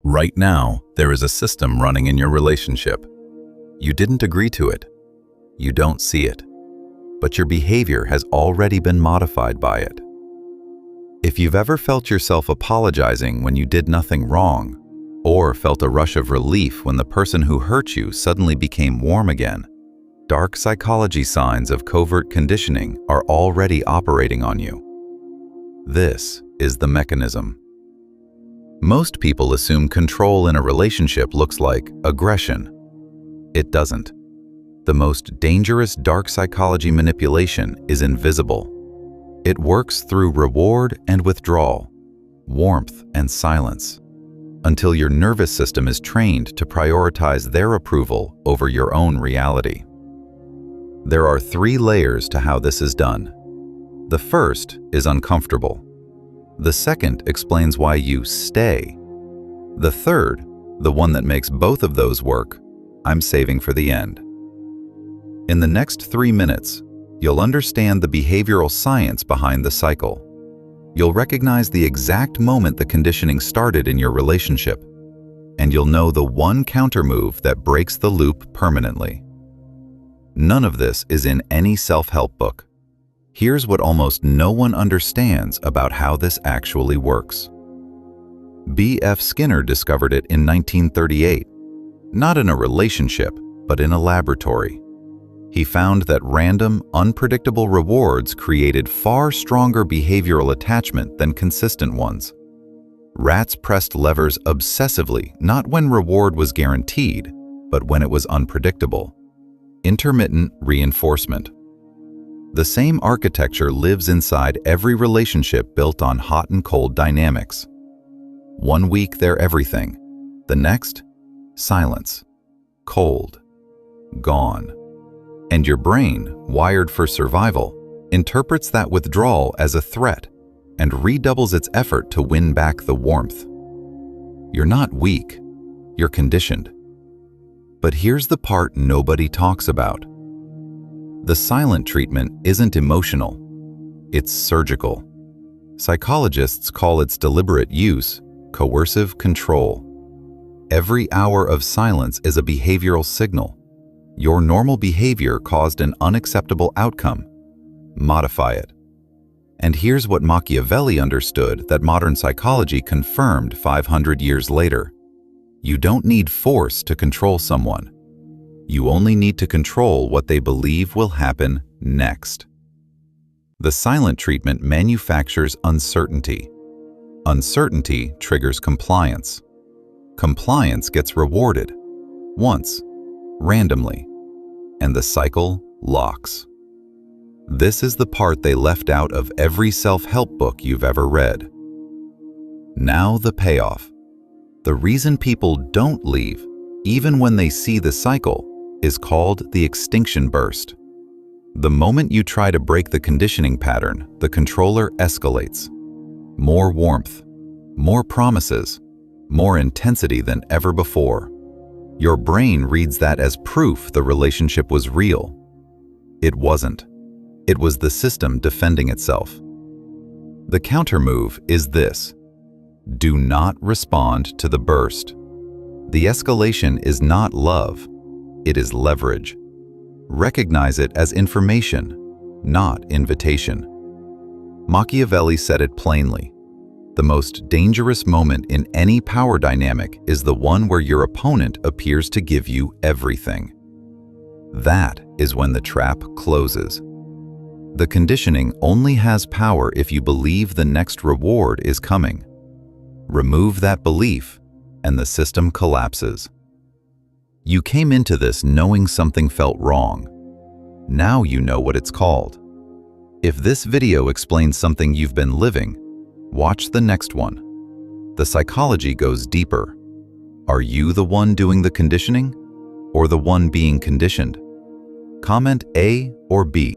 Right now, there is a system running in your relationship. You didn't agree to it. You don't see it. But your behavior has already been modified by it. If you've ever felt yourself apologizing when you did nothing wrong, or felt a rush of relief when the person who hurt you suddenly became warm again, dark psychology signs of covert conditioning are already operating on you. This is the mechanism. Most people assume control in a relationship looks like aggression. It doesn't. The most dangerous dark psychology manipulation is invisible. It works through reward and withdrawal, warmth and silence, until your nervous system is trained to prioritize their approval over your own reality. There are 3 layers to how this is done. The first is uncomfortable. The second explains why you stay. The third, the one that makes both of those work, I'm saving for the end. In the next 3 minutes, you'll understand the behavioral science behind the cycle. You'll recognize the exact moment the conditioning started in your relationship, and you'll know the one countermove that breaks the loop permanently. None of this is in any self-help book. Here's what almost no one understands about how this actually works. B.F. Skinner discovered it in 1938, not in a relationship, but in a laboratory. He found that random, unpredictable rewards created far stronger behavioral attachment than consistent ones. Rats pressed levers obsessively, not when reward was guaranteed, but when it was unpredictable. Intermittent reinforcement. The same architecture lives inside every relationship built on hot and cold dynamics. 1 week they're everything. The next, silence. Cold. Gone. And your brain, wired for survival, interprets that withdrawal as a threat and redoubles its effort to win back the warmth. You're not weak, you're conditioned. But here's the part nobody talks about. The silent treatment isn't emotional, it's surgical. Psychologists call its deliberate use coercive control. Every hour of silence is a behavioral signal. Your normal behavior caused an unacceptable outcome. Modify it. And here's what Machiavelli understood that modern psychology confirmed 500 years later. You don't need force to control someone. You only need to control what they believe will happen next. The silent treatment manufactures uncertainty. Uncertainty triggers compliance. Compliance gets rewarded. Once. Randomly, and the cycle locks. This is the part they left out of every self-help book you've ever read. Now the payoff. The reason people don't leave, even when they see the cycle, is called the extinction burst. The moment you try to break the conditioning pattern, the controller escalates. More warmth, more promises, more intensity than ever before. Your brain reads that as proof the relationship was real. It wasn't. It was the system defending itself. The countermove is this. Do not respond to the burst. The escalation is not love. It is leverage. Recognize it as information, not invitation. Machiavelli said it plainly. The most dangerous moment in any power dynamic is the one where your opponent appears to give you everything. That is when the trap closes. The conditioning only has power if you believe the next reward is coming. Remove that belief, and the system collapses. You came into this knowing something felt wrong. Now you know what it's called. If this video explains something you've been living, watch the next one. The psychology goes deeper. Are you the one doing the conditioning, or the one being conditioned? Comment A or B.